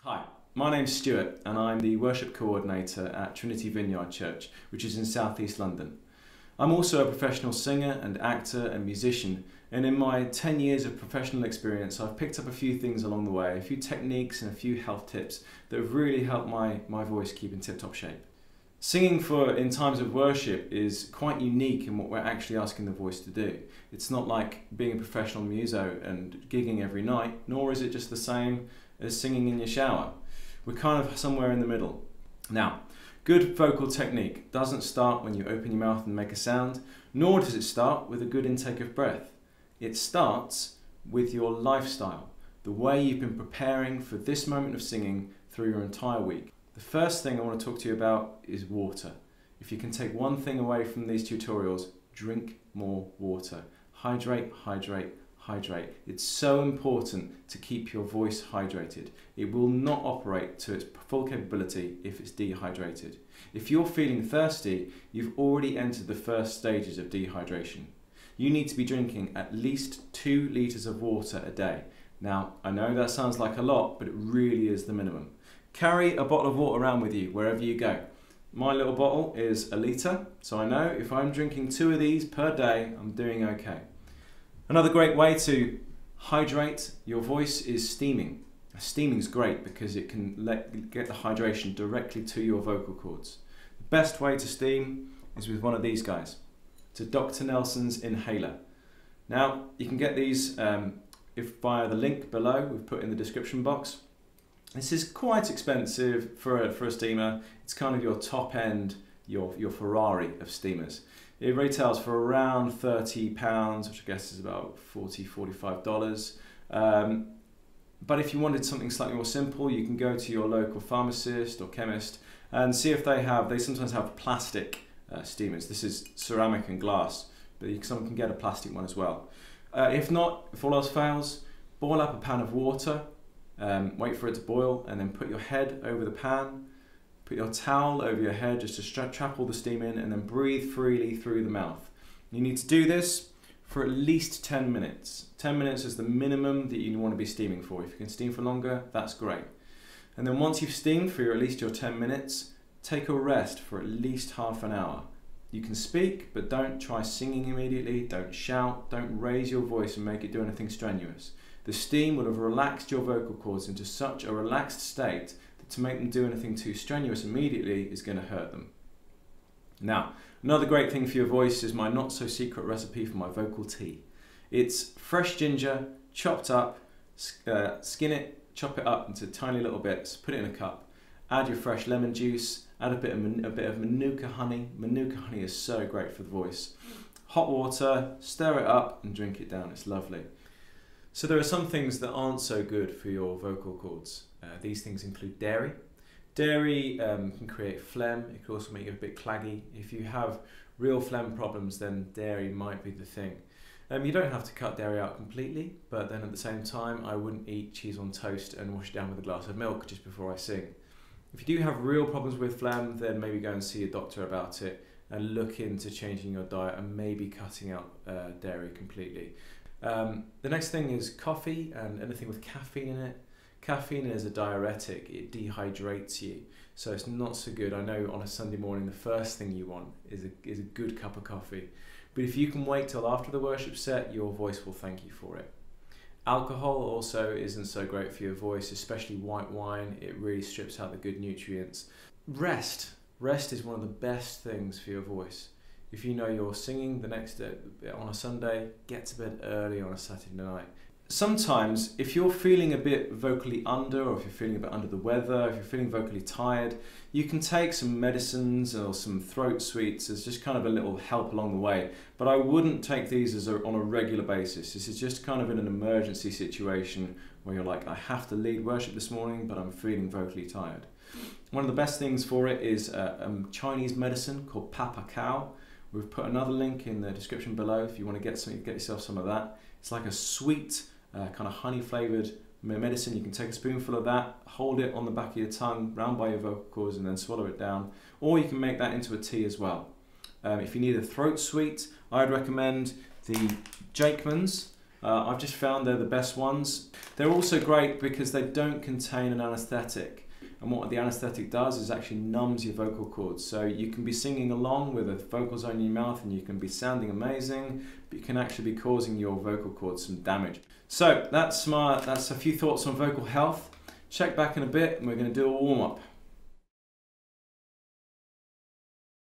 Hi, my name's Stuart and I'm the worship coordinator at Trinity Vineyard Church, which is in South East London. I'm also a professional singer and actor and musician, and in my 10 years of professional experience I've picked up a few things along the way, a few techniques and a few health tips that have really helped my voice keep in tip-top shape. Singing in times of worship is quite unique in what we're actually asking the voice to do. It's not like being a professional muso and gigging every night, nor is it just the same as singing in your shower. We're kind of somewhere in the middle. Now, good vocal technique doesn't start when you open your mouth and make a sound, nor does it start with a good intake of breath. It starts with your lifestyle, the way you've been preparing for this moment of singing through your entire week. The first thing I want to talk to you about is water. If you can take one thing away from these tutorials, drink more water. Hydrate, hydrate, hydrate. It's so important to keep your voice hydrated. It will not operate to its full capability if it's dehydrated. If you're feeling thirsty, you've already entered the first stages of dehydration. You need to be drinking at least 2 litres of water a day. Now, I know that sounds like a lot, but it really is the minimum. Carry a bottle of water around with you wherever you go. My little bottle is 1 litre, so I know if I'm drinking 2 of these per day, I'm doing okay. Another great way to hydrate your voice is steaming. Steaming is great because it can get the hydration directly to your vocal cords. The best way to steam is with one of these guys. It's a Dr. Nelson's inhaler. Now, you can get these via the link below we've put in the description box. This is quite expensive for a steamer. It's kind of your top end, your Ferrari of steamers. It retails for around £30, which I guess is about $40–45. But if you wanted something slightly more simple, you can go to your local pharmacist or chemist and see if they sometimes have plastic steamers. This is ceramic and glass, but someone can get a plastic one as well. If not, if all else fails, boil up a pan of water, wait for it to boil, and then put your head over the pan. Put your towel over your head just to trap all the steam in, and then breathe freely through the mouth. You need to do this for at least 10 minutes. 10 minutes is the minimum that you want to be steaming for. If you can steam for longer, that's great. And then once you've steamed for at least your 10 minutes, take a rest for at least half an hour. You can speak, but don't try singing immediately, don't shout, don't raise your voice and make it do anything strenuous. The steam will have relaxed your vocal cords into such a relaxed state that to make them do anything too strenuous immediately is going to hurt them. Now, another great thing for your voice is my not so secret recipe for my vocal tea. It's fresh ginger, chopped up, skin it, chop it up into tiny little bits, put it in a cup, add your fresh lemon juice, add a bit of Manuka honey. Manuka honey is so great for the voice. Hot water, stir it up and drink it down, it's lovely. So there are some things that aren't so good for your vocal cords. These things include dairy. Dairy can create phlegm, it can also make you a bit claggy. If you have real phlegm problems, then dairy might be the thing. You don't have to cut dairy out completely, but then at the same time I wouldn't eat cheese on toast and wash it down with a glass of milk just before I sing. If you do have real problems with phlegm, then maybe go and see a doctor about it and look into changing your diet and maybe cutting out dairy completely. The next thing is coffee and anything with caffeine in it. Caffeine is a diuretic, it dehydrates you, so it's not so good. I know on a Sunday morning the first thing you want is a good cup of coffee, but if you can wait till after the worship set, your voice will thank you for it. Alcohol also isn't so great for your voice, especially white wine. It really strips out the good nutrients. Rest is one of the best things for your voice. If you know you're singing the next day on a Sunday, get to bed early on a Saturday night. Sometimes, if you're feeling a bit vocally under, or if you're feeling a bit under the weather, if you're feeling vocally tired, you can take some medicines or some throat sweets as just kind of a little help along the way. But I wouldn't take these on a regular basis. This is just kind of in an emergency situation where you're like, I have to lead worship this morning, but I'm feeling vocally tired. One of the best things for it is a Chinese medicine called Papa Cow. We've put another link in the description below if you want to get yourself some of that. It's like a sweet, kind of honey flavoured medicine. You can take a spoonful of that, hold it on the back of your tongue, round by your vocal cords, and then swallow it down. Or you can make that into a tea as well. If you need a throat sweet, I'd recommend the Jakeman's I've just found they're the best ones. They're also great because they don't contain an anaesthetic. And what the anaesthetic does is actually numbs your vocal cords. So you can be singing along with the vocals on your mouth and you can be sounding amazing, but you can actually be causing your vocal cords some damage. So that's a few thoughts on vocal health. Check back in a bit and we're going to do a warm-up.